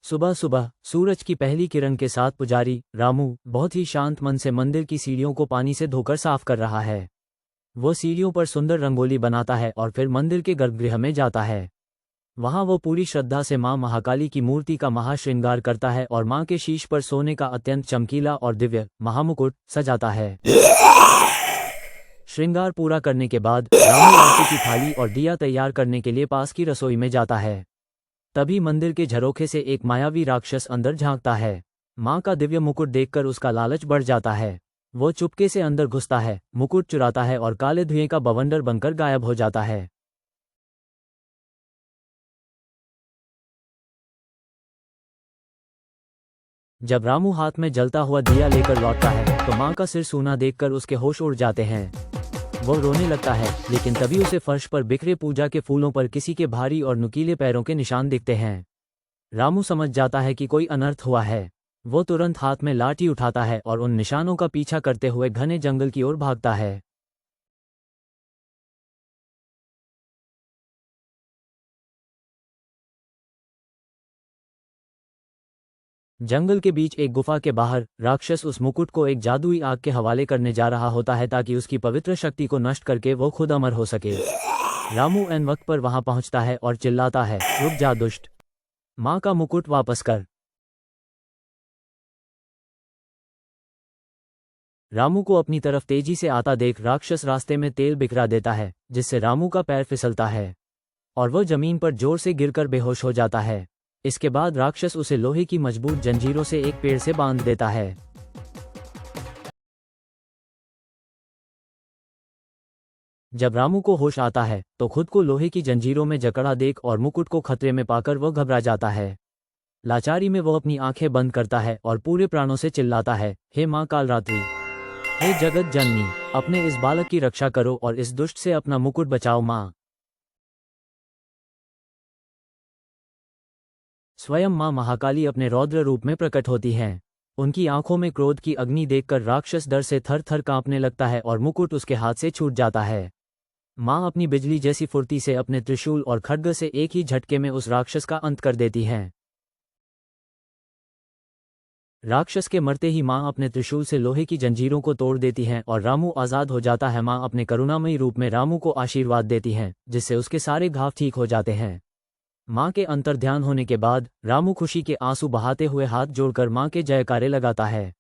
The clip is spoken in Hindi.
सुबह सुबह सूरज की पहली किरण के साथ पुजारी रामू बहुत ही शांत मन से मंदिर की सीढ़ियों को पानी से धोकर साफ कर रहा है। वो सीढ़ियों पर सुंदर रंगोली बनाता है और फिर मंदिर के गर्भगृह में जाता है। वहां वो पूरी श्रद्धा से मां महाकाली की मूर्ति का महाश्रृंगार करता है और मां के शीश पर सोने का अत्यंत चमकीला और दिव्य महामुकुट सजाता है। श्रृंगार पूरा करने के बाद रामू आरती की थाली और दिया तैयार करने के लिए पास की रसोई में जाता है। तभी मंदिर के झरोखे से एक मायावी राक्षस अंदर झांकता है। मां का दिव्य मुकुट देखकर उसका लालच बढ़ जाता है। वो चुपके से अंदर घुसता है, मुकुट चुराता है और काले धुएं का बवंडर बनकर गायब हो जाता है। जब रामू हाथ में जलता हुआ दिया लेकर लौटता है तो मां का सिर सूना देखकर उसके होश उड़ जाते हैं। वो रोने लगता है, लेकिन तभी उसे फर्श पर बिखरे पूजा के फूलों पर किसी के भारी और नुकीले पैरों के निशान दिखते हैं। रामू समझ जाता है कि कोई अनर्थ हुआ है। वो तुरंत हाथ में लाठी उठाता है और उन निशानों का पीछा करते हुए घने जंगल की ओर भागता है। जंगल के बीच एक गुफा के बाहर राक्षस उस मुकुट को एक जादुई आग के हवाले करने जा रहा होता है ताकि उसकी पवित्र शक्ति को नष्ट करके वो खुद अमर हो सके। रामू एन वक्त पर वहां पहुंचता है और चिल्लाता है, रुक जा दुष्ट, मां का मुकुट वापस कर। रामू को अपनी तरफ तेजी से आता देख राक्षस रास्ते में तेल बिखरा देता है, जिससे रामू का पैर फिसलता है और वह जमीन पर जोर से गिरकर बेहोश हो जाता है। इसके बाद राक्षस उसे लोहे की मजबूत जंजीरों से एक पेड़ से बांध देता है। जब रामू को होश आता है तो खुद को लोहे की जंजीरों में जकड़ा देख और मुकुट को खतरे में पाकर वह घबरा जाता है। लाचारी में वह अपनी आंखें बंद करता है और पूरे प्राणों से चिल्लाता है, हे मां कालरात्रि, हे जगत जननी, अपने इस बालक की रक्षा करो और इस दुष्ट से अपना मुकुट बचाओ मां। स्वयं मां महाकाली अपने रौद्र रूप में प्रकट होती हैं। उनकी आंखों में क्रोध की अग्नि देखकर राक्षस डर से थर थर कांपने लगता है और मुकुट उसके हाथ से छूट जाता है। मां अपनी बिजली जैसी फुर्ती से अपने त्रिशूल और खड्ग से एक ही झटके में उस राक्षस का अंत कर देती हैं। राक्षस के मरते ही मां अपने त्रिशूल से लोहे की जंजीरों को तोड़ देती हैं और रामू आजाद हो जाता है। मां अपने करुणामयी रूप में रामू को आशीर्वाद देती हैं, जिससे उसके सारे घाव ठीक हो जाते हैं। मां के अंतर्ध्यान होने के बाद रामू खुशी के आंसू बहाते हुए हाथ जोड़कर मां के जयकारे लगाता है।